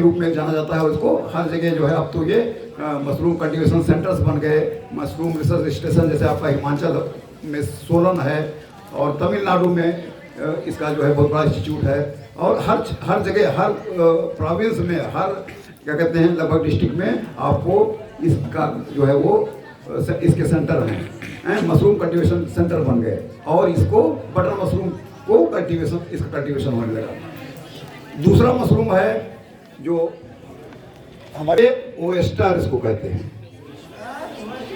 रूप में जाना जाता है। और इसको हर जगह जो है अब तो ये मशरूम कल्टीवेशन सेंटर्स बन गए, मशरूम रिसर्च स्टेशन, जैसे आपका हिमाचल में सोलन है और तमिलनाडु में इसका जो है बहुत बड़ा इंस्टीट्यूट है। और हर जगह, हर प्रोविंस में, हर क्या कहते हैं लगभग डिस्ट्रिक्ट में आपको इसका जो है वो इसके सेंटर हैं, मशरूम कल्टीवेशन सेंटर बन गए। और इसको बटर मशरूम को कल्टीवेशन, इसका कल्टीवेशन होने लगा। दूसरा मशरूम है जो हमारे ओएस्टर इसको कहते हैं,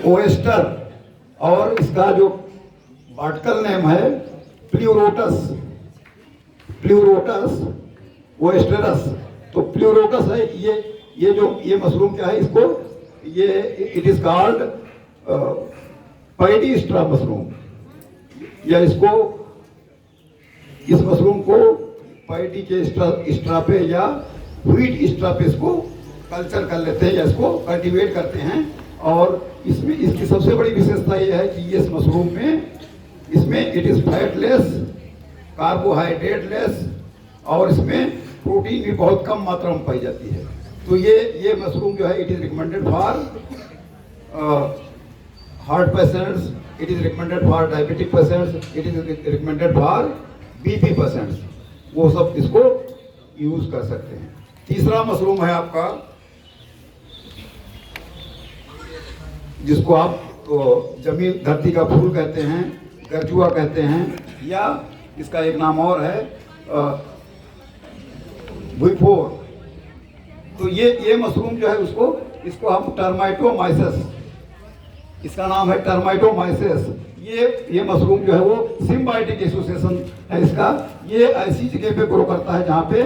ओएस्टर, और इसका जो बॉटनिकल नेम है प्लूरोटस, प्लूरोटस ओएस्टेरस। तो प्लूरोटस है ये मशरूम क्या है, इसको ये it is called paddy straw mushroom, या इसको, इस मशरूम को पैडी के स्ट्रा पे या व्हीट स्ट्रा पे इसको कल्चर कर लेते हैं या इसको कल्टीवेट करते हैं। और इसमें इसकी सबसे बड़ी विशेषता ये है कि ये इस मशरूम में, इसमें इट इज फैटलेस, कार्बोहाइड्रेटलेस, और इसमें प्रोटीन भी बहुत कम मात्रा में पाई जाती है। तो ये मशरूम जो है it is recommended for heart patients, it is recommended for diabetic patients, it is recommended for BP patients, वो सब इसको यूज कर सकते हैं। तीसरा मशरूम है आपका, जिसको आप तो जमीन धरती का फूल कहते हैं, गरजुआ कहते हैं, या इसका एक नाम और है भुईफोर। तो ये मशरूम जो है इसको हम टर्माइटोमाइसेस, इसका नाम है टर्माइटोमाइसेस। ये मशरूम जो है वो सिम्बायोटिक एसोसिएशन है इसका। ये ऐसी जगह पे ग्रो करता है जहाँ पे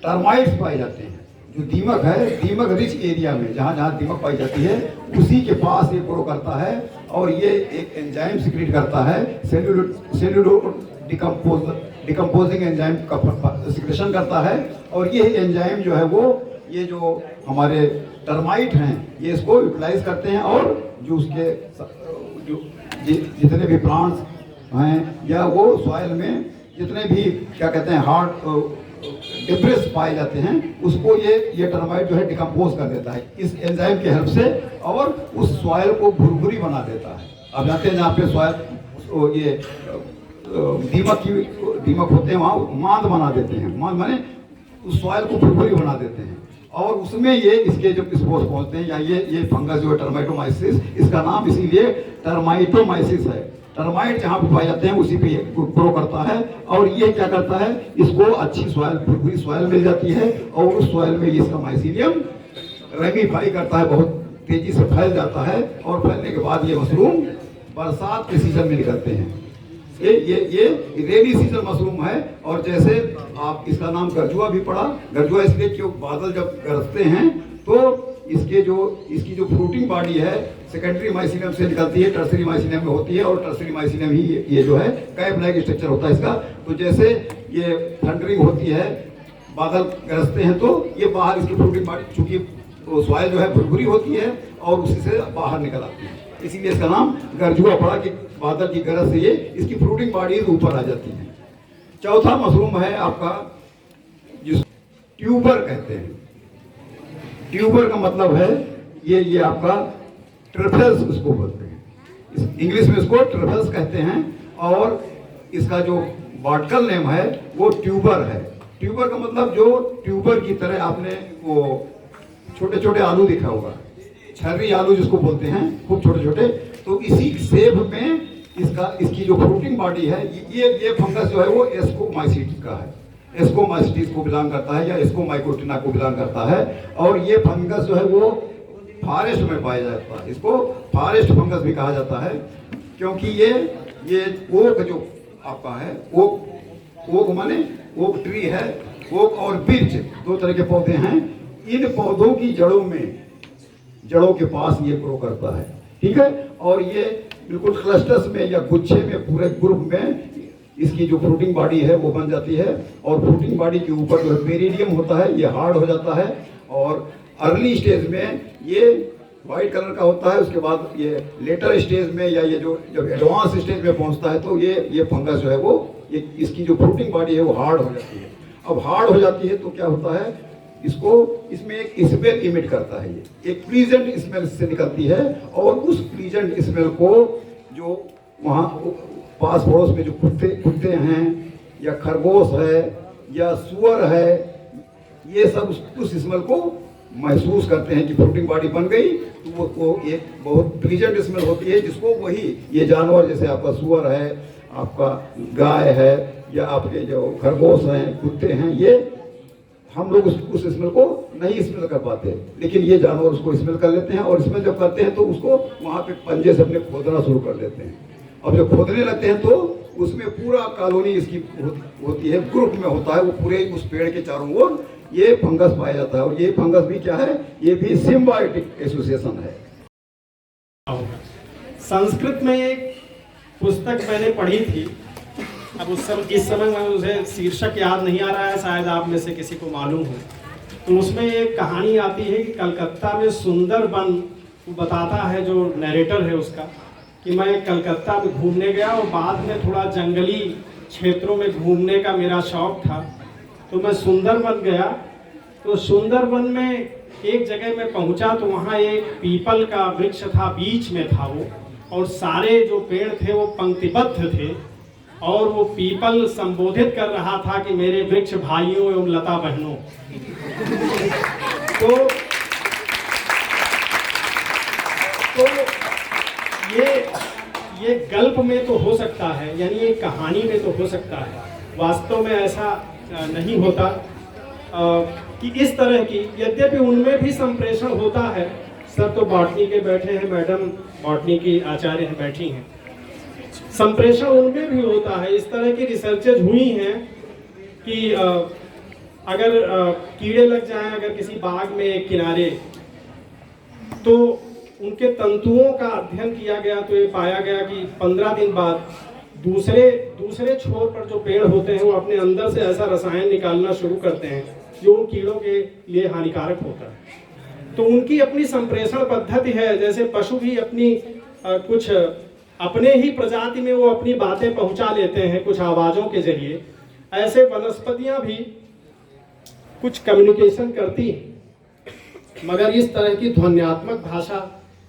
टर्माइट्स पाए जाते हैं। जो दीमक है, दीमक रिच एरिया में जहाँ जहाँ दीमक पाई जाती है उसी के पास ये ग्रो करता है। और ये एक एंजाइम सिक्रीट करता है, सेल्यूलो डिकम्पोजिंग एंजाइम का सिक्रेशन करता है। और ये एंजाइम जो है वो, ये जो हमारे टर्माइट हैं ये इसको यूटिलाइज करते हैं। और जो उसके जो जितने भी प्लांट्स हैं या वो सॉइल में जितने भी क्या कहते हैं हार्ड डिब्रिस पाए जाते हैं उसको ये टर्माइट जो है डिकम्पोज कर देता है इस एंजाइम के हेल्प से, और उस सॉइल को भुरभुरी बना देता है। आप जानते हैं जहाँ पे सॉइल ये दीमक होते हैं वहाँ मांद बना देते हैं, मांद माने उस सॉइल को भुरभुरी बना देते हैं। और उसमें ये इसके जो स्पोर्स पहुंचते हैं, या ये फंगस जो है टर्माइटोमाइसिस, इसका नाम इसीलिए टर्माइटोमाइसिस है। टर्माइट जहाँ पे पाए जाते हैं उसी पे ग्रो करता है। और ये क्या करता है, इसको अच्छी सॉइल, भुरभुरी सॉइल मिल जाती है और उस सॉइल में ये इसका माइसीलियम रेमिफाई करता है, बहुत तेजी से फैल जाता है। और फैलने के बाद ये मशरूम बरसात के सीजन में निकलते हैं। ये रेनी सीजन मशरूम है। और जैसे आप इसका नाम गरजुआ भी पड़ा, गरजुआ इसलिए क्यों, बादल जब गरजते हैं तो इसकी जो फ्रूटिंग बॉडी है सेकेंडरी माइसीलियम से निकलती है, टर्सरी माइसीलियम में होती है। और टर्सरी माइसीलियम ही ये जो है कैप लाइक स्ट्रक्चर होता है इसका। तो जैसे ये थंडरिंग होती है, बादल गरजते हैं, तो ये बाहर इसकी फ्रूटिंग बॉडी, चूंकि सॉइल जो है भुरभुरी होती है और उसी से बाहर निकल आती है, इसीलिए इसका नाम गरजुआ पड़ा कि बादल की गरज से ये इसकी फ्रूटिंग बॉडी ऊपर आ जाती है। चौथा मशरूम है आपका जिस ट्यूबर कहते हैं। ट्यूबर का मतलब है ये आपका ट्रिफल्स उसको बोलते हैं, इंग्लिश में इसको ट्रिफल्स कहते हैं। और इसका जो बॉटनिकल नेम है वो ट्यूबर है। ट्यूबर का मतलब जो ट्यूबर की तरह, आपने वो छोटे छोटे आलू देखा होगा, छर्री आलू जिसको बोलते हैं, खूब छोटे छोटे, तो इसी शेप में इसकी जो फ्रूटिंग बॉडी है, ये फंगस जो है वो एस्कोमाइसीट्स का है, एस्कोमाइसीट्स को बिलोंग करता है या एस्कोमाइकोटिना को बिलोंग करता है। और ये फंगस जो है वो फॉरेस्ट में पाया जाता है, इसको फॉरेस्ट फंगस भी कहा जाता है, क्योंकि ये ओक जो आपका है, ओक माने ओक ट्री है, ओक और बिर्च दो तरह के पौधे हैं। इन पौधों की जड़ों के पास ये ग्रो करता है, ठीक है। और ये बिल्कुल क्लस्टर्स में या गुच्छे में, पूरे ग्रुप में इसकी जो फ्रूटिंग बॉडी है वो बन जाती है। और फ्रूटिंग बॉडी के ऊपर जो पेरिडियम होता है ये हार्ड हो जाता है। और अर्ली स्टेज में ये वाइट कलर का होता है, उसके बाद ये लेटर स्टेज में या ये जो जब एडवांस स्टेज में पहुंचता है तो ये फंगस जो है वो इसकी जो फ्रूटिंग बॉडी है वो हार्ड हो जाती है। अब हार्ड हो जाती है तो क्या होता है, इसको इसमें एक स्मेल इमिट करता है, ये एक प्लीजेंट स्मेल से निकलती है, और उस प्लीजेंट स्मेल को जो वहाँ पास पड़ोस में जो कुत्ते हैं या खरगोश है या सुअर है, ये सब उस स्मेल को महसूस करते हैं कि फ्रूटिंग बॉडी बन गई, तो वो एक बहुत प्लीजेंट स्मेल होती है, जिसको वही ये जानवर जैसे आपका सुअर है, आपका गाय है, या आपके जो खरगोश हैं, कुत्ते हैं, ये हम लोग उस स्मेल को नहीं स्मेल कर पाते, लेकिन ये जानवर उसको स्मेल कर लेते हैं, और स्मेल जब करते हैं तो उसको वहाँ पे पंजे से अपने खोदना शुरू कर देते हैं। अब जब खोदने लगते हैं तो उसमें पूरा कॉलोनी इसकी होती है, ग्रुप में होता है, वो पूरे उस पेड़ के चारों ओर ये फंगस पाया जाता है, और ये फंगस भी क्या है, ये भी सिम्बायोटिक एसोसिएशन है। संस्कृत में एक पुस्तक मैंने पढ़ी थी, अब इस समय मैं उसे शीर्षक याद नहीं आ रहा है, शायद आप में से किसी को मालूम हो। तो उसमें एक कहानी आती है कि कलकत्ता में सुंदरबन, वो बताता है जो नरेटर है उसका, कि मैं कलकत्ता में घूमने गया और बाद में थोड़ा जंगली क्षेत्रों में घूमने का मेरा शौक था, तो मैं सुंदरबन गया। तो सुंदरबन में एक जगह मैं पहुंचा तो वहाँ एक पीपल का वृक्ष था, बीच में था वो, और सारे जो पेड़ थे वो पंक्तिबद्ध थे, और वो पीपल संबोधित कर रहा था कि मेरे वृक्ष भाइयों एवं लता बहनों। तो ये गल्प में तो हो सकता है, यानी ये कहानी में तो हो सकता है, वास्तव में ऐसा नहीं होता कि इस तरह की, यद्यपि उनमें भी संप्रेषण होता है। सर तो बॉटनी के बैठे हैं, मैडम बॉटनी की आचार्य हैं, बैठी हैं, संप्रेषण उनमें भी होता है। इस तरह की रिसर्चेज हुई हैं कि अगर कीड़े लग जाएं अगर किसी बाग में एक किनारे, तो उनके तंतुओं का अध्ययन किया गया तो ये पाया गया कि 15 दिन बाद दूसरे छोर पर जो पेड़ होते हैं वो अपने अंदर से ऐसा रसायन निकालना शुरू करते हैं जो उन कीड़ों के लिए हानिकारक होता है। तो उनकी अपनी संप्रेषण पद्धति है, जैसे पशु भी अपनी कुछ अपने ही प्रजाति में वो अपनी बातें पहुंचा लेते हैं कुछ आवाजों के जरिए, ऐसे वनस्पतियां भी कुछ कम्युनिकेशन करती हैं। मगर इस तरह की ध्वन्यात्मक भाषा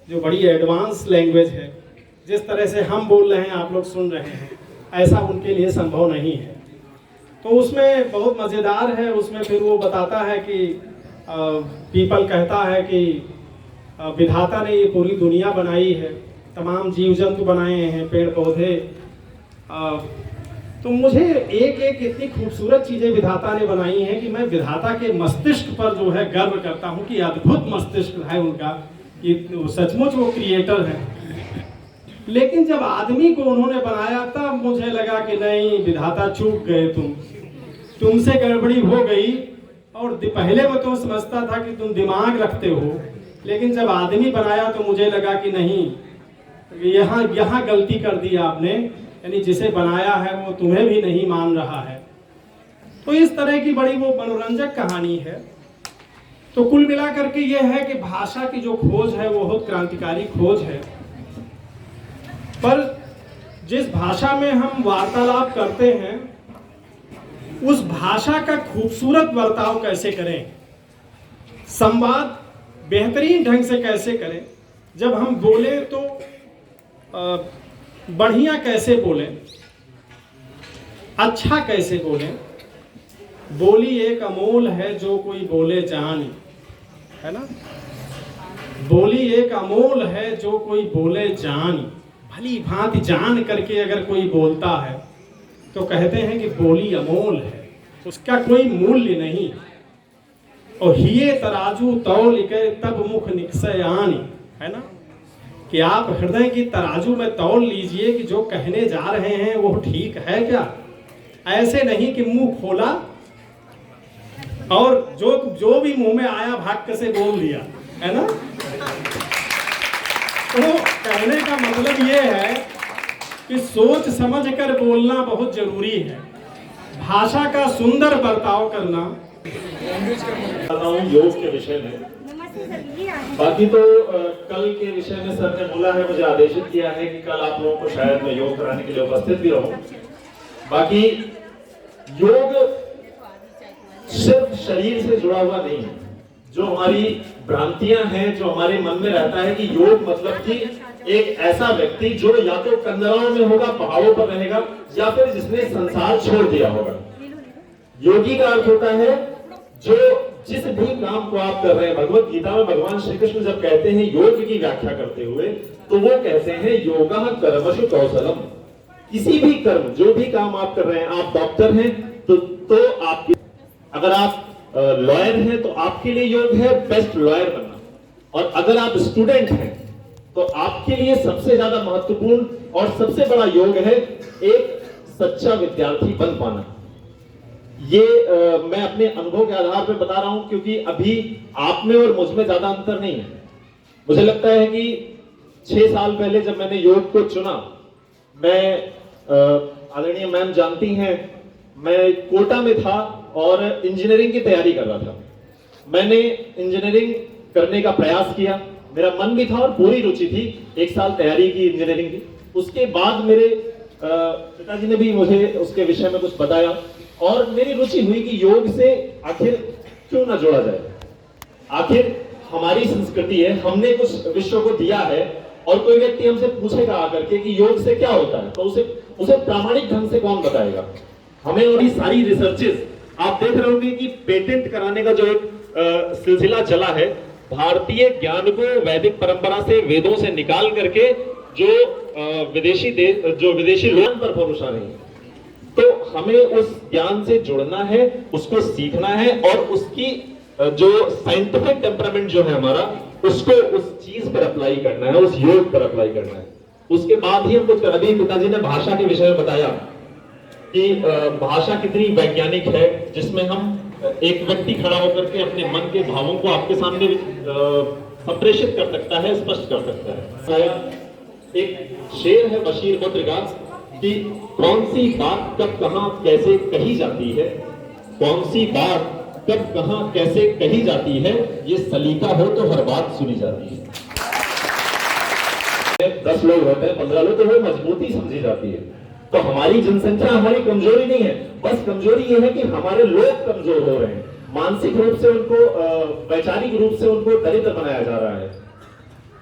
जो बड़ी एडवांस लैंग्वेज है, जिस तरह से हम बोल रहे हैं आप लोग सुन रहे हैं, ऐसा उनके लिए संभव नहीं है। तो उसमें बहुत मज़ेदार है, उसमें फिर वो बताता है कि पीपल कहता है कि विधाता ने ये पूरी दुनिया बनाई है, तमाम जीव जंतु बनाए हैं, पेड़ पौधे, तो मुझे एक इतनी खूबसूरत चीज़ें विधाता ने बनाई हैं कि मैं विधाता के मस्तिष्क पर जो है गर्व करता हूँ कि अद्भुत मस्तिष्क है उनका, कि सचमुच वो क्रिएटर है। लेकिन जब आदमी को उन्होंने बनाया तब मुझे लगा कि नहीं विधाता चूक गए, तुमसे गड़बड़ी हो गई। और पहले मैं तो समझता था कि तुम दिमाग रखते हो, लेकिन जब आदमी बनाया तो मुझे लगा कि नहीं, यहाँ गलती कर दी आपने, यानी जिसे बनाया है वो तुम्हें भी नहीं मान रहा है। तो इस तरह की बड़ी वो मनोरंजक कहानी है। तो कुल मिलाकर के ये है कि भाषा की जो खोज है वो बहुत क्रांतिकारी खोज है, पर जिस भाषा में हम वार्तालाप करते हैं उस भाषा का खूबसूरत बर्ताव कैसे करें, संवाद बेहतरीन ढंग से कैसे करें, जब हम बोले तो बढ़िया कैसे बोलें, अच्छा कैसे बोलें। बोली एक अमोल है जो कोई बोले जान, है ना, बोली एक अमोल है जो कोई बोले जान। भली भांति जान करके अगर कोई बोलता है तो कहते हैं कि बोली अमोल है, उसका कोई मूल्य नहीं। और हिये तराजू तौल के तब मुख निकसयानी, है ना, कि आप हृदय की तराजू में तौल लीजिए कि जो कहने जा रहे हैं वो ठीक है क्या। ऐसे नहीं कि मुंह खोला और जो भी मुंह में आया भाग से बोल दिया, है ना। तो कहने का मतलब ये है कि सोच समझ कर बोलना बहुत जरूरी है, भाषा का सुंदर बर्ताव करना। योग के विषय में, बाकी तो कल के विषय में सर ने बोला है, मुझे आदेशित किया है कि कल आप लोगों को शायद मैं योग कराने के लिए उपस्थित भी रहूं। बाकी योग सिर्फ शरीर से जुड़ा हुआ नहीं है। जो हमारी भ्रांतियां हैं, जो हमारे मन में रहता है कि योग मतलब कि एक ऐसा व्यक्ति जो या तो कंदराओं में होगा, पहाड़ों पर रहेगा, या फिर जिसने संसार छोड़ दिया होगा। योगी का अर्थ होता है जो जिस भी काम को आप कर रहे हैं। भगवत गीता में भगवान श्री कृष्ण जब कहते हैं योग की व्याख्या करते हुए, तो वो कहते हैं योगः कर्मसु कौशलम। किसी भी कर्म, जो भी काम आप कर रहे हैं, आप डॉक्टर हैं तो आपकी, अगर आप लॉयर हैं तो आपके लिए योग है बेस्ट लॉयर बनना, और अगर आप स्टूडेंट हैं तो आपके लिए सबसे ज्यादा महत्वपूर्ण और सबसे बड़ा योग है एक सच्चा विद्यार्थी बन पाना। ये मैं अपने अनुभव के आधार पर बता रहा हूं, क्योंकि अभी आप में और मुझ में ज्यादा अंतर नहीं है। मुझे लगता है कि 6 साल पहले जब मैंने योग को चुना, मैं आदरणीय मैम जानती हैं, मैं कोटा में था और इंजीनियरिंग की तैयारी कर रहा था। मैंने इंजीनियरिंग करने का प्रयास किया, मेरा मन भी था और पूरी रुचि थी। 1 साल तैयारी की इंजीनियरिंग की। उसके बाद मेरे पिताजी ने भी मुझे उसके विषय में कुछ बताया और मेरी रुचि हुई कि योग से आखिर क्यों ना जोड़ा जाए। आखिर हमारी संस्कृति है, हमने कुछ विश्व को दिया है, और कोई व्यक्ति हमसे पूछेगा आकर के कि योग से क्या होता है, तो उसे प्रामाणिक ढंग से कौन बताएगा हमें। और ये सारी रिसर्चेस आप देख रहे होंगे कि पेटेंट कराने का जो एक सिलसिला चला है, भारतीय ज्ञान को वैदिक परंपरा से, वेदों से निकाल करके जो विदेशी लोगों पर परोसा रही है। तो हमें उस ज्ञान से जुड़ना है, उसको सीखना है, और उसकी जो साइंटिफिक टेम्परामेंट जो है हमारा, उसको उस चीज पर अप्लाई करना है, उस योग पर अप्लाई करना है। उसके बाद ही हम कुछ कर। अभी पिताजी ने भाषा के विषय में बताया कि भाषा कितनी वैज्ञानिक है, जिसमें हम एक व्यक्ति खड़ा होकर के अपने मन के भावों को आपके सामने संप्रेषित कर सकता है, स्पष्ट कर सकता है। एक शेर है बशीर बद्र का कि कौन सी बात कब कहां कैसे कही जाती है, कौन सी बात कब कहां कैसे कही जाती है, ये सलीका हो तो हर बात सुनी जाती है। 10 लोग होते हैं, 15 लोग, तो वो मजबूती समझी जाती है। तो हमारी जनसंख्या हमारी कमजोरी नहीं है, बस कमजोरी ये है कि हमारे लोग कमजोर हो रहे हैं। मानसिक रूप से उनको, वैचारिक रूप से उनको दरिद्र बनाया जा रहा है।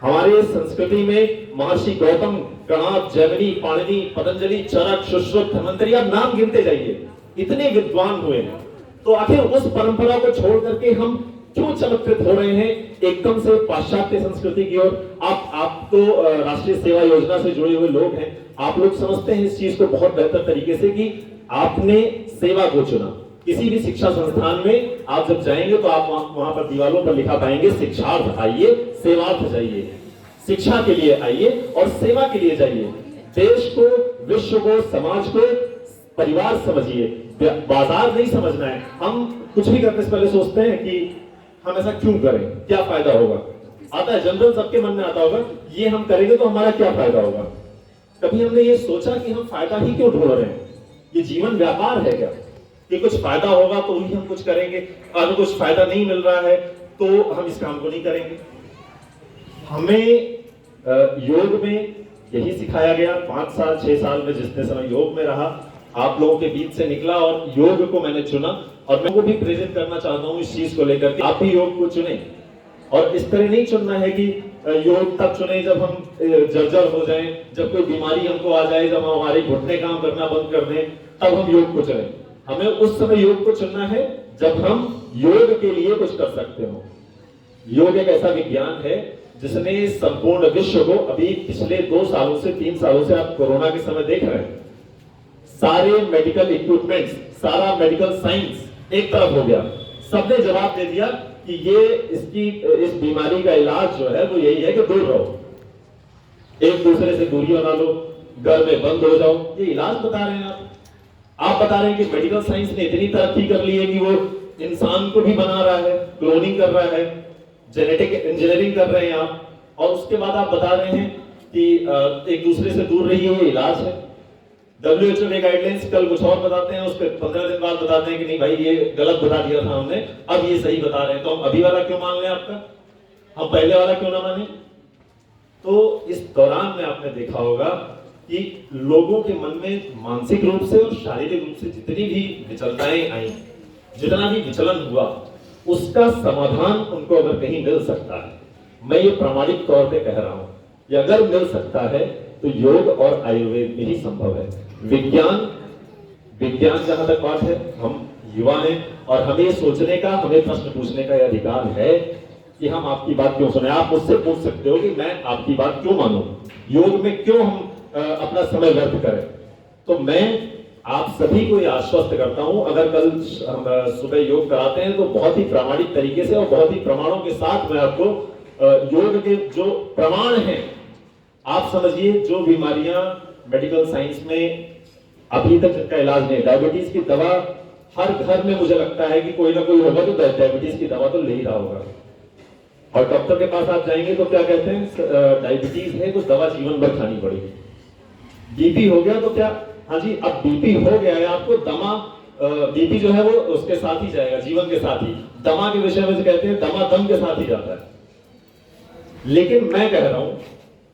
हमारे संस्कृति में महर्षि गौतम, कणाद, जैमिनी, पाणिनि, पतंजलि, चरक, सुश्रुत, धन्वंतरी, आप नाम गिनते जाइए, इतने विद्वान हुए हैं। तो आखिर उस परंपरा को छोड़ करके हम क्यों चमत्कृत हो रहे हैं एकदम से पाश्चात्य संस्कृति की ओर। आप तो राष्ट्रीय सेवा योजना से जुड़े हुए लोग हैं, आप लोग समझते हैं इस चीज को बहुत बेहतर तरीके से कि आपने सेवा को चुना। किसी भी शिक्षा संस्थान में आप जब जाएंगे तो आप वहां पर दीवारों पर लिखा पाएंगे, शिक्षार्थ आइए, सेवार्थ जाइए। शिक्षा के लिए आइए और सेवा के लिए जाइए। देश को, विश्व को, समाज को परिवार समझिए, बाजार नहीं समझना है। हम कुछ भी करने से पहले सोचते हैं कि हम ऐसा क्यों करें, क्या फायदा होगा। आता है जनरल, सबके मन में आता होगा ये हम करेंगे तो हमारा क्या फायदा होगा। कभी हमने ये सोचा कि हम फायदा ही क्यों ढूंढ रहे हैं? ये जीवन व्यापार है क्या कि कुछ फायदा होगा तो ही हम कुछ करेंगे, अगर कुछ फायदा नहीं मिल रहा है तो हम इस काम को नहीं करेंगे। हमें योग में यही सिखाया गया। 5 साल 6 साल में जितने समय योग में रहा, आप लोगों के बीच से निकला और योग को मैंने चुना, और मैं को भी प्रेरित करना चाहता हूं इस चीज को लेकर के आप भी योग को चुने। और इस तरह नहीं चुनना है कि योग तब चुने जब हम जर्जर हो जाएं, जब कोई बीमारी हमको आ जाए, जब हमारे घुटने काम करना बंद कर दें, तब हम योग को चुने। हमें उस समय योग को चुनना है जब हम योग के लिए कुछ कर सकते हो। योग एक ऐसा विज्ञान है जिसने संपूर्ण विश्व को, अभी पिछले 2 सालों से 3 सालों से आप कोरोना के समय देख रहे हैं, सारे मेडिकल इक्विपमेंट्स, सारा मेडिकल साइंस एक तरफ हो गया। सबने जवाब दे दिया कि इस बीमारी का इलाज जो है वो यही है कि दूर रहो, एक दूसरे से दूरी बना लो, घर में बंद हो जाओ। ये इलाज बता रहे हैं आप बता रहे हैं कि मेडिकल साइंस ने इतनी तरक्की कर ली है कि वो इंसान को भी बना रहा है, क्लोनिंग कर रहा है, जेनेटिक इंजीनियरिंग कर रहे हैं आप, और उसके बाद आप बता रहे हैं कि एक दूसरे से दूर रहिए, ये इलाज है। WHO ने गाइडलाइंस कल कुछ और बताते हैं, उसके 15 दिन बाद बताते हैं कि नहीं भाई ये गलत बता दिया था हमने, अब ये सही बता रहे हैं। तो हम अभी वाला क्यों मान लें आपका, हम पहले वाला क्यों ना माने? तो इस दौरान में आपने देखा होगा कि लोगों के मन में मानसिक रूप से और शारीरिक रूप से जितनी भी विचलताएं आई, जितना भी विचलन हुआ उसका समाधान उनको अगर कहीं मिल सकता है, मैं ये प्रामाणिक तौर पे कह रहा हूं, ये अगर मिल सकता है तो योग और आयुर्वेद में ही संभव है। विज्ञान जहां तक बात है, हम युवा हैं और हमें ये सोचने का, हमें प्रश्न पूछने का यह अधिकार है कि हम आपकी बात क्यों सुने। आप मुझसे पूछ सकते हो कि मैं आपकी बात क्यों मानूं, योग में क्यों हम अपना समय व्यर्थ करें। तो मैं आप सभी को यह आश्वस्त करता हूं, अगर कल सुबह योग कराते हैं तो बहुत ही प्रामाणिक तरीके से और बहुत ही प्रमाणों के साथ मैं आपको योग के जो प्रमाण हैं, आप समझिए जो बीमारियां मेडिकल साइंस में अभी तक जिनका इलाज नहीं, डायबिटीज की दवा हर घर में मुझे लगता है कि कोई ना कोई होगा तो डायबिटीज की दवा तो ले ही रहा होगा। और डॉक्टर के पास आप जाएंगे तो क्या कहते हैं, डायबिटीज है तो दवा जीवन भर खानी पड़ेगी। बीपी हो गया तो क्या, हाँ जी, अब बीपी हो गया है आपको, दमा बीपी जो है वो उसके साथ ही जाएगा, जीवन के साथ ही। दमा के विषय में कहते हैं दमा दम के साथ ही जाता है। लेकिन मैं कह रहा हूं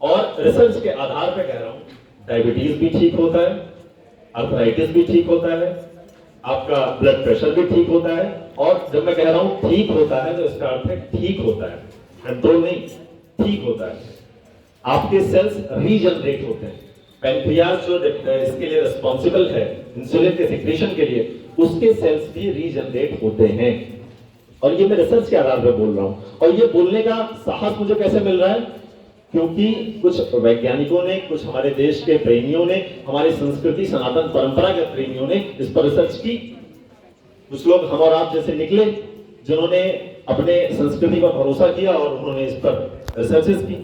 और रिसर्च के आधार पर कह रहा हूं, डायबिटीज भी ठीक होता है, आर्थराइटिस भी ठीक होता है, आपका ब्लड प्रेशर भी ठीक होता है। और जब मैं कह रहा हूं ठीक होता है तो इसका अर्थ है ठीक होता है, कंट्रोल नहीं, ठीक होता है। आपके सेल्स रीजनरेट होते हैं। पैंक्रियाज जो इसके लिए रिस्पॉन्सिबल है इंसुलिन के सिक्रेशन के लिए, उसके सेल्स भी रीजनरेट होते हैं। और ये मैं रिसर्च के आधार पर बोल रहा हूं। और ये बोलने का साहस मुझे कैसे मिल रहा है, क्योंकि कुछ वैज्ञानिकों ने, कुछ हमारे देश के प्रेमियों ने, हमारे संस्कृति सनातन परंपरा के प्रेमियों ने इस पर रिसर्च की। कुछ लोग हम और आप जैसे निकले जिन्होंने अपने संस्कृति पर भरोसा किया और उन्होंने इस पर रिसर्चेस की।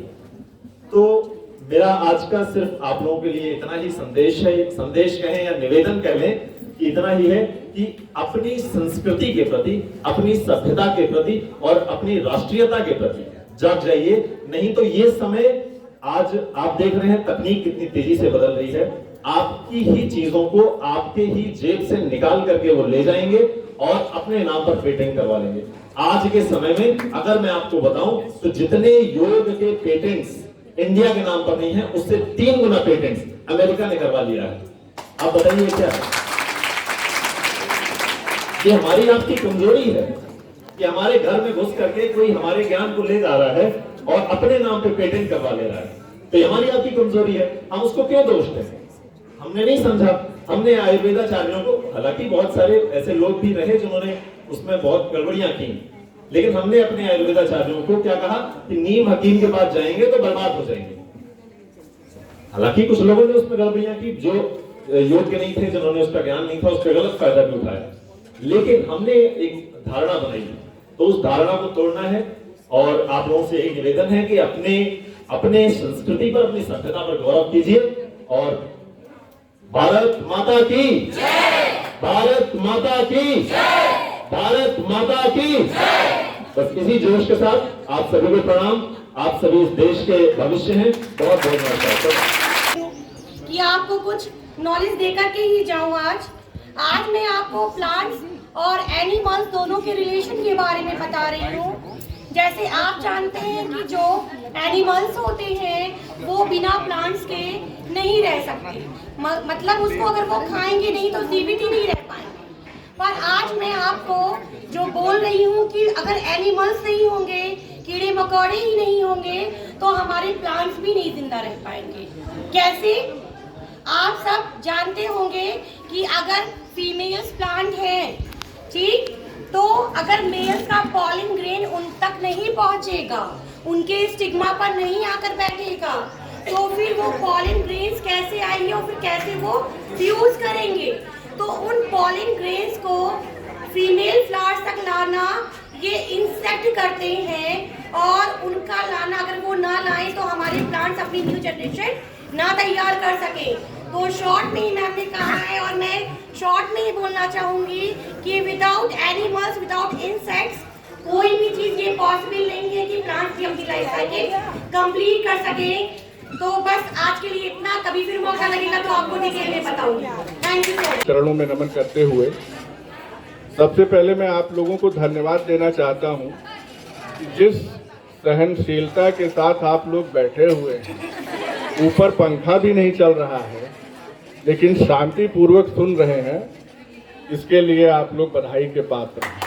तो मेरा आज का सिर्फ आप लोगों के लिए इतना ही संदेश है, संदेश कहें या निवेदन कहें कि इतना ही है कि अपनी संस्कृति के प्रति, अपनी सभ्यता के प्रति और अपनी राष्ट्रीयता के प्रति जाग जाइए। नहीं तो ये समय, आज आप देख रहे हैं तकनीक कितनी तेजी से बदल रही है, आपकी ही चीजों को आपके ही जेब से निकाल करके वो ले जाएंगे और अपने नाम पर पेटेंट करवा लेंगे। आज के समय में अगर मैं आपको बताऊं तो जितने योग के पेटेंट्स इंडिया के नाम पर नहीं है, उससे 3 गुना पेटेंट्स अमेरिका ने करवा लिया है। आप बताइए क्या है? ये हमारी आपकी कमजोरी है कि हमारे घर में घुस करके कोई हमारे ज्ञान को ले जा रहा है और अपने नाम पे पेटेंट करवा ले रहा है। तो ये हमारी आपकी कमजोरी है, हम उसको क्यों दोष दें? हमने नहीं समझा। हमने आयुर्वेदाचार्यों को, हालांकि बहुत सारे ऐसे लोग भी रहे जिन्होंने उसमें बहुत गड़बड़ियां की, लेकिन हमने अपने आयुर्वेदाचार्यों को क्या कहा कि नीम हकीम के पास जाएंगे तो बर्बाद हो जाएंगे। हालांकि कुछ लोगों ने उसमें गड़बड़ियां की जो योग्य नहीं थे, जिन्होंने उसका ज्ञान नहीं था, उसका गलत फायदा भी उठाया। लेकिन हमने एक धारणा बनाई, तो उस धारणा को तोड़ना है। और आप लोगों से एक निवेदन है कि अपने संस्कृति पर, अपनी सभ्यता पर गौरव कीजिए। और भारत माता की जय, भारत माता की जय, भारत माता की जय। बस इसी जोश के साथ आप सभी को प्रणाम। आप सभी इस देश के भविष्य हैं। बहुत बहुत नमस्कार। कि आपको कुछ नॉलेज देकर के ही जाऊं। आज मैं आपको प्लांट्स और एनिमल्स दोनों के रिलेशन के बारे में बता रही हूँ। जैसे आप जानते हैं कि जो एनिमल्स होते हैं वो बिना प्लांट्स के नहीं रह सकते, मतलब उसको अगर वो खाएंगे नहीं तो जीवित ही नहीं रह पाएंगे। पर आज मैं आपको जो बोल रही हूँ कि अगर एनिमल्स नहीं होंगे, कीड़े मकोड़े ही नहीं होंगे, तो हमारे प्लांट्स भी नहीं जिंदा रह पाएंगे। कैसे? आप सब जानते होंगे कि अगर फीमेल्स प्लांट है, ठीक, तो अगर मेल्स का पॉलिन ग्रेन उन तक नहीं पहुंचेगा, उनके स्टिग्मा पर नहीं आकर बैठेगा, तो फिर वो पॉलिन ग्रेन्स कैसे आएंगे और फिर कैसे वो फ्यूज करेंगे? तो उन पॉलिन ग्रेन्स को फीमेल फ्लावर्स तक लाना ये इंसेक्ट करते हैं, और उनका लाना अगर वो ना लाए तो हमारे प्लांट्स अपनी न्यू जनरेशन ना तैयार कर सके। तो शॉर्ट में ही मैम ने कहा है, और मैं शॉर्ट में ही बोलना चाहूँगी कि विदाउट एनिमल्स, विदाउट इंसेक्ट्स कोई भी चीज़ ये पॉसिबल नहीं है कि प्लांट्स भी अपनी लाइफ साइकिल कंप्लीट कर सके। तो बस आज के लिए इतना, कभी फिर मौका लगेगा तो आपको डिटेल में बताऊंगी। Thank you sir. चरणों में नमन करते हुए सबसे पहले मैं आप लोगों को धन्यवाद देना चाहता हूं कि जिस सहनशीलता के साथ आप लोग बैठे हुए हैं, ऊपर पंखा भी नहीं चल रहा है लेकिन शांति पूर्वक सुन रहे हैं, इसके लिए आप लोग बधाई के पात्र हैं।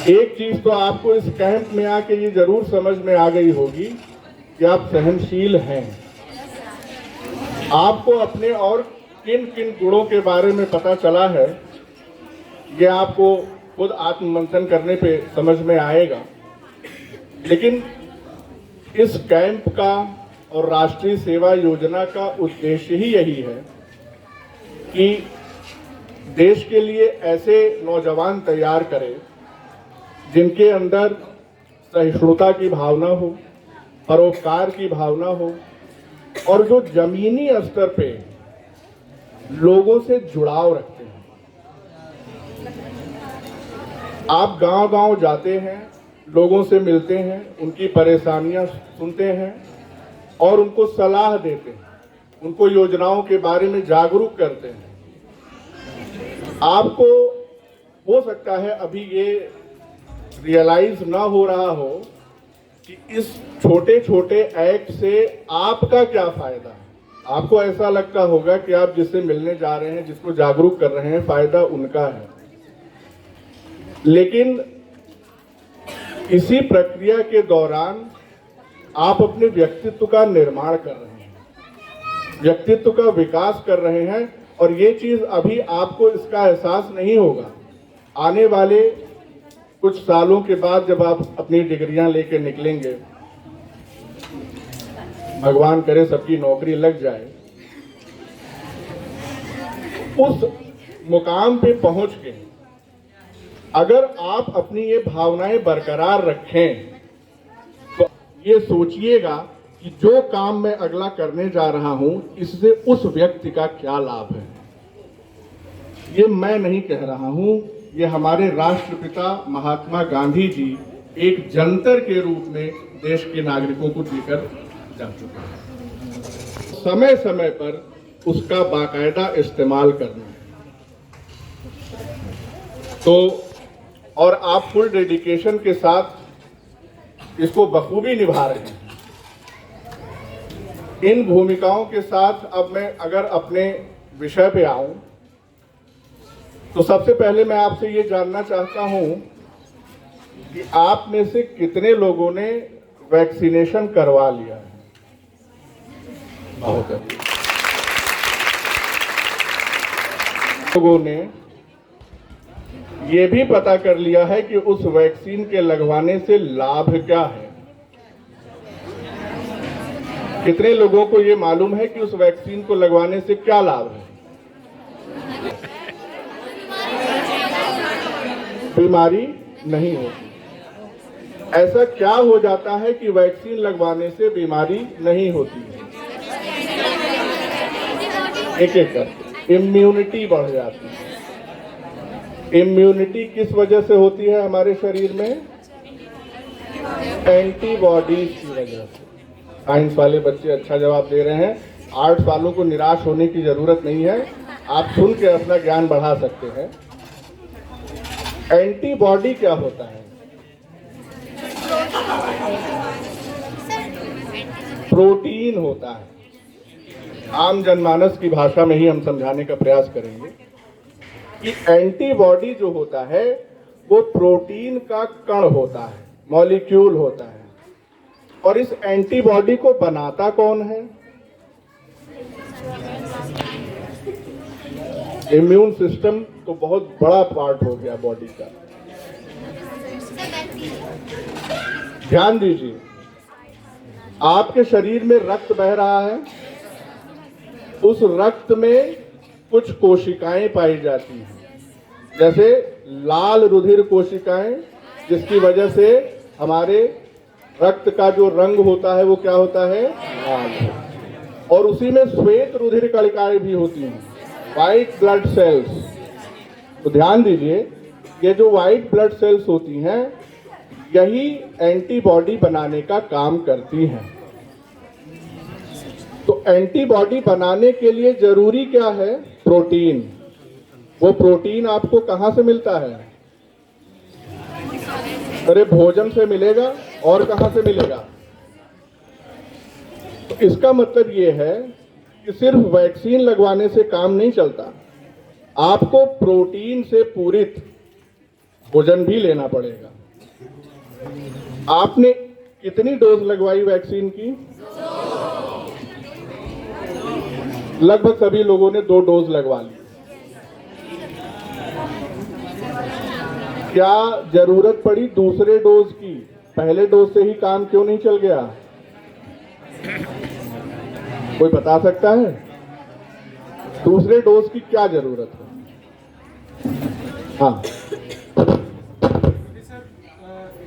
एक चीज तो आपको इस कैंप में आके ये जरूर समझ में आ गई होगी कि आप सहनशील हैं। आपको अपने और किन किन गुणों के बारे में पता चला है, ये आपको खुद आत्ममंथन करने पे समझ में आएगा। लेकिन इस कैंप का और राष्ट्रीय सेवा योजना का उद्देश्य ही यही है कि देश के लिए ऐसे नौजवान तैयार करें जिनके अंदर सहिष्णुता की भावना हो, परोपकार की भावना हो और जो जमीनी स्तर पे लोगों से जुड़ाव रखते हैं। आप गांव-गांव जाते हैं, लोगों से मिलते हैं, उनकी परेशानियां सुनते हैं और उनको सलाह देते हैं, उनको योजनाओं के बारे में जागरूक करते हैं। आपको हो सकता है अभी ये रियलाइज ना हो रहा हो कि इस छोटे छोटे एक्ट से आपका क्या फायदा है। आपको ऐसा लगता होगा कि आप जिससे मिलने जा रहे हैं, जिसको जागरूक कर रहे हैं, फायदा उनका है। लेकिन इसी प्रक्रिया के दौरान आप अपने व्यक्तित्व का निर्माण कर रहे हैं, व्यक्तित्व का विकास कर रहे हैं और ये चीज अभी आपको इसका एहसास नहीं होगा। आने वाले कुछ सालों के बाद जब आप अपनी डिग्रियां लेकर निकलेंगे, भगवान करे सबकी नौकरी लग जाए, उस मुकाम पे पहुंच के अगर आप अपनी ये भावनाएं बरकरार रखें तो ये सोचिएगा कि जो काम मैं अगला करने जा रहा हूं इससे उस व्यक्ति का क्या लाभ है। ये मैं नहीं कह रहा हूं, ये हमारे राष्ट्रपिता महात्मा गांधी जी एक जंतर के रूप में देश के नागरिकों को देकर जा चुके हैं। समय समय पर उसका बाकायदा इस्तेमाल करना। तो और आप फुल डेडिकेशन के साथ इसको बखूबी निभा रहे हैं। इन भूमिकाओं के साथ अब मैं अगर अपने विषय पे आऊं तो सबसे पहले मैं आपसे ये जानना चाहता हूं कि आप में से कितने लोगों ने वैक्सीनेशन करवा लिया है। बहुत अच्छे लोगों ने ये भी पता कर लिया है कि उस वैक्सीन के लगवाने से लाभ क्या है। कितने लोगों को ये मालूम है कि उस वैक्सीन को लगवाने से क्या लाभ है। बीमारी नहीं होती। ऐसा क्या हो जाता है कि वैक्सीन लगवाने से बीमारी नहीं होती है। एक एक करके इम्यूनिटी बढ़ जाती है। इम्यूनिटी किस वजह से होती है हमारे शरीर में? एंटीबॉडीज की वजह से। साइंस वाले बच्चे अच्छा जवाब दे रहे हैं। 8 सालों को निराश होने की जरूरत नहीं है, आप सुन के अपना ज्ञान बढ़ा सकते हैं। एंटीबॉडी क्या होता है? प्रोटीन होता है। आम जनमानस की भाषा में ही हम समझाने का प्रयास करेंगे कि एंटीबॉडी जो होता है वो प्रोटीन का कण होता है, मॉलिक्यूल होता है। और इस एंटीबॉडी को बनाता कौन है? इम्यून सिस्टम तो बहुत बड़ा पार्ट हो गया बॉडी का। ध्यान दीजिए, आपके शरीर में रक्त बह रहा है, उस रक्त में कुछ कोशिकाएं पाई जाती हैं, जैसे लाल रुधिर कोशिकाएं, जिसकी वजह से हमारे रक्त का जो रंग होता है वो क्या होता है? लाल। और उसी में श्वेत रुधिर कणिकाएं भी होती हैं, व्हाइट ब्लड सेल्स। तो ध्यान दीजिए, ये जो व्हाइट ब्लड सेल्स होती हैं यही एंटीबॉडी बनाने का काम करती हैं। तो एंटीबॉडी बनाने के लिए जरूरी क्या है? प्रोटीन। वो प्रोटीन आपको कहां से मिलता है? अरे भोजन से मिलेगा, और कहां से मिलेगा? इसका मतलब ये है कि सिर्फ वैक्सीन लगवाने से काम नहीं चलता, आपको प्रोटीन से पूरित भोजन भी लेना पड़ेगा। आपने कितनी डोज लगवाई वैक्सीन की? लगभग सभी लोगों ने 2 डोज लगवा ली। क्या जरूरत पड़ी दूसरे डोज की? पहले डोज से ही काम क्यों नहीं चल गया? कोई बता सकता है दूसरे डोज की क्या जरूरत है? हाँ,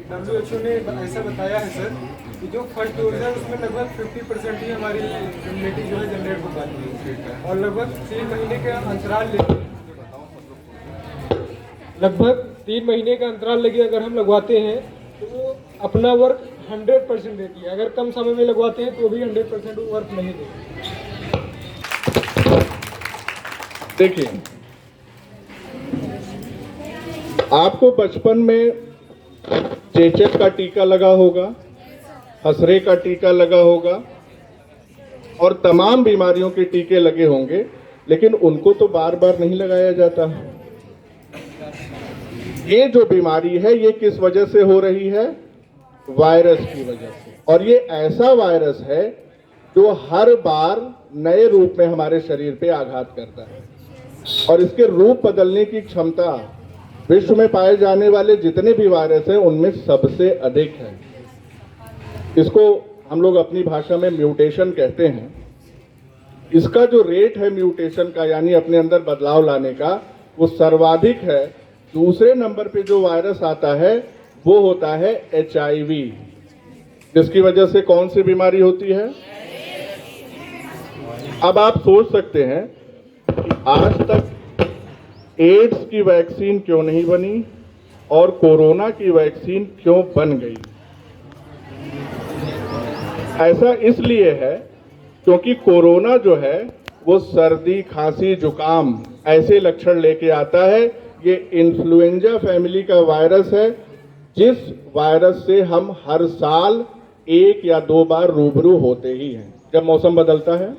WHO ने ऐसा बताया है सर कि जो फर्स्ट डोज है उसमें लगभग 50% ही हमारी इम्यूनिटी जो है जनरेट हो पाती है और लगभग 3 महीने के अंतराल लेके अगर हम लगवाते हैं तो वो अपना वर्क 100% देती है। अगर कम समय में लगवाते हैं तो भी 100% वर्क नहीं देती। देखिए, आपको बचपन में चेचक का टीका लगा होगा, हसरे का टीका लगा होगा और तमाम बीमारियों के टीके लगे होंगे, लेकिन उनको तो बार बार नहीं लगाया जाता। ये जो बीमारी है ये किस वजह से हो रही है? वायरस की वजह से। और ये ऐसा वायरस है जो हर बार नए रूप में हमारे शरीर पे आघात करता है और इसके रूप बदलने की क्षमता विश्व में पाए जाने वाले जितने भी वायरस हैं उनमें सबसे अधिक है। इसको हम लोग अपनी भाषा में म्यूटेशन कहते हैं। इसका जो रेट है म्यूटेशन का, यानी अपने अंदर बदलाव लाने का, वो सर्वाधिक है। दूसरे नंबर पे जो वायरस आता है वो होता है HIV, जिसकी वजह से कौन सी बीमारी होती है? अब आप सोच सकते हैं कि आज तक एड्स की वैक्सीन क्यों नहीं बनी और कोरोना की वैक्सीन क्यों बन गई? ऐसा इसलिए है क्योंकि कोरोना जो है वो सर्दी, खांसी, जुकाम ऐसे लक्षण लेके आता है। ये इन्फ्लुएंजा फैमिली का वायरस है, जिस वायरस से हम हर साल 1 या 2 बार रूबरू होते ही हैं जब मौसम बदलता है।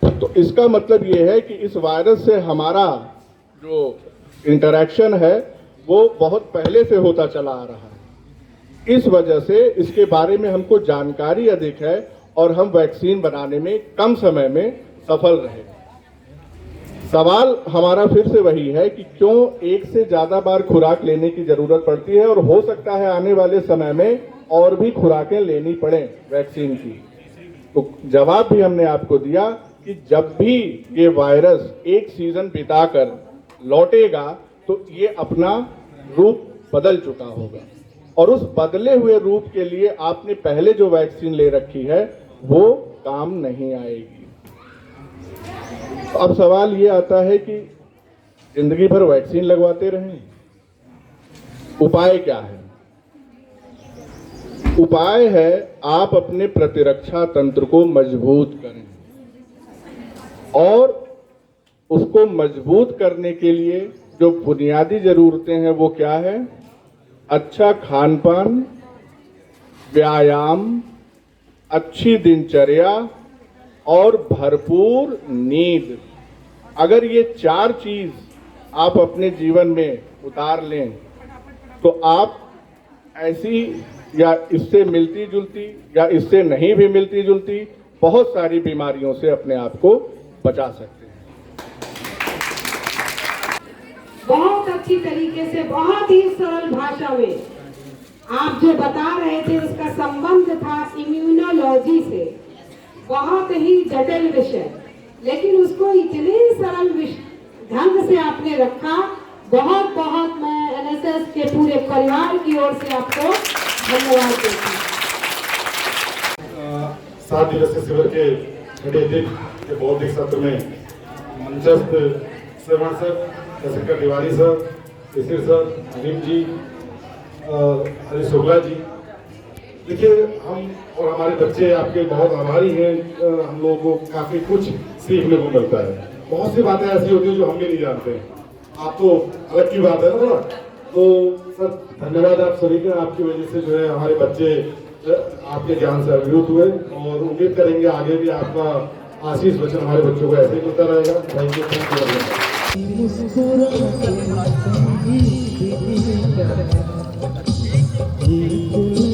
तो इसका मतलब ये है कि इस वायरस से हमारा जो इंटरेक्शन है वो बहुत पहले से होता चला आ रहा है। इस वजह से इसके बारे में हमको जानकारी अधिक है और हम वैक्सीन बनाने में कम समय में सफल रहे। सवाल हमारा फिर से वही है कि क्यों एक से ज्यादा बार खुराक लेने की जरूरत पड़ती है और हो सकता है आने वाले समय में और भी खुराकें लेनी पड़े वैक्सीन की। तो जवाब भी हमने आपको दिया कि जब भी ये वायरस एक सीजन बिताकर लौटेगा तो ये अपना रूप बदल चुका होगा और उस बदले हुए रूप के लिए आपने पहले जो वैक्सीन ले रखी है वो काम नहीं आएगी। अब सवाल ये आता है कि जिंदगी भर वैक्सीन लगवाते रहें, उपाय क्या है? उपाय है आप अपने प्रतिरक्षा तंत्र को मजबूत करें और उसको मजबूत करने के लिए जो बुनियादी जरूरतें हैं वो क्या है? अच्छा खान पान, व्यायाम, अच्छी दिनचर्या और भरपूर नींद। अगर ये 4 चीज आप अपने जीवन में उतार लें तो आप ऐसी या इससे मिलती जुलती या इससे नहीं भी मिलती जुलती बहुत सारी बीमारियों से अपने आप को बचा सकते हैं। बहुत अच्छी तरीके से, बहुत ही सरल भाषा में आप जो बता रहे थे उसका संबंध था इम्यूनोलॉजी से। बहुत ही जटिल विषय, लेकिन उसको इतने सरल ढंग से आपने रखा। बहुत बहुत मैं NSS के पूरे परिवार की ओर से आपको धन्यवाद देती हूँ। 7 दिवसीय शिविर के छठे दिन के बौद्धिक सत्र में मंचस्थ श्रवण सर, चंद्रशेखर तिवारी सर, शिशिर सर, अनिल जी, हरीश शुक्ला जी, देखिए हम और हमारे बच्चे आपके बहुत आभारी हैं। हम लोगों को काफी कुछ सीखने को मिलता है। बहुत सी बातें ऐसी होती हैं जो हम भी नहीं जानते हैं। आप तो अलग की बात है ना। तो सर धन्यवाद आप सभी का, आपकी वजह से जो है हमारे बच्चे आपके ज्ञान से अभिभूत हुए और उम्मीद करेंगे आगे भी आपका आशीष वचन हमारे बच्चों को ऐसे ही मिलता रहेगा। Thank you.